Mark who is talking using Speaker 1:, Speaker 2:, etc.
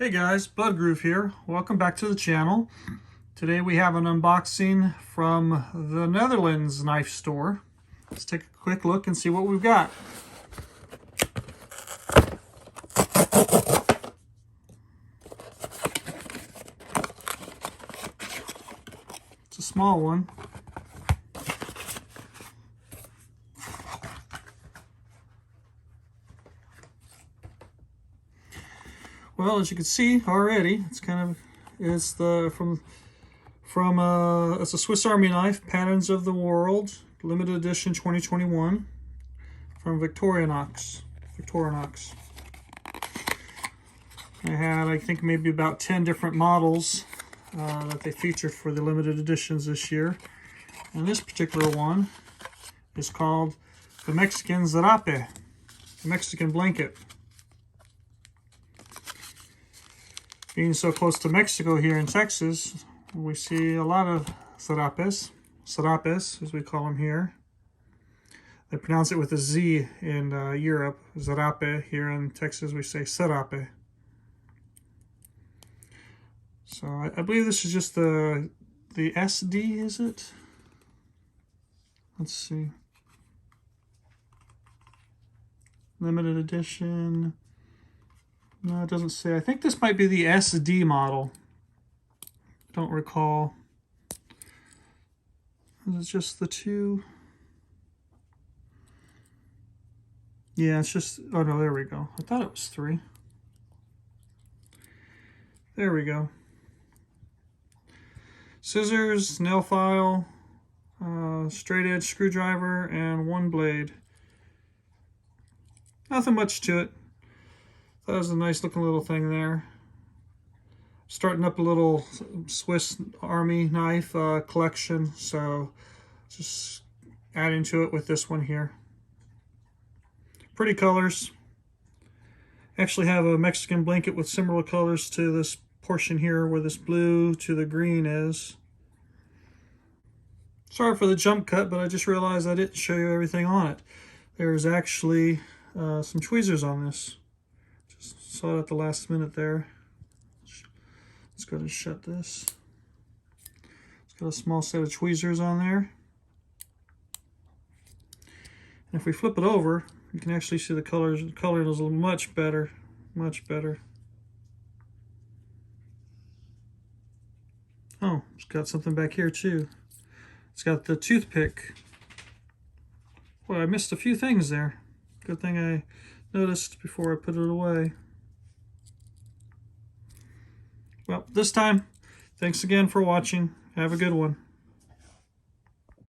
Speaker 1: Hey guys, Blood Groove here. Welcome back to the channel. Today we have an unboxing from the Netherlands knife store. Let's take a quick look and see what we've got. It's a small one. Well, as you can see already, it's it's a Swiss Army knife, Patterns of the World, limited edition 2021 from Victorinox. I had, I think, maybe about 10 different models that they featured for the limited editions this year. And this particular one is called the Mexican Zarape, the Mexican blanket. Being so close to Mexico here in Texas, we see a lot of Zarapes as we call them here. They pronounce it with a Z in Europe, Zarape. Here in Texas we say Zerape. So I believe this is just the SD, is it? Let's see. Limited edition. No, it doesn't say. I think this might be the SD model. Don't recall. It's just the two. Yeah, it's just, oh no, there we go. I thought it was 3. There we go. Scissors, nail file, straight edge screwdriver, and 1 blade. Nothing much to it. That was a nice looking little thing there. Starting up a little Swiss Army knife collection, so just adding to it with this one here. Pretty colors. Actually have a Mexican blanket with similar colors to this portion here where this blue to the green is. Sorry for the jump cut, but I just realized I didn't show you everything on it. There's actually some tweezers on this. Saw it at the last minute there. Let's go ahead and shut this. It's got a small set of tweezers on there. And if we flip it over, you can actually see the colors. The color is much better, much better. Oh, it's got something back here too. It's got the toothpick. Well, I missed a few things there. Good thing I noticed before I put it away. Well, this time, thanks again for watching. Have a good one.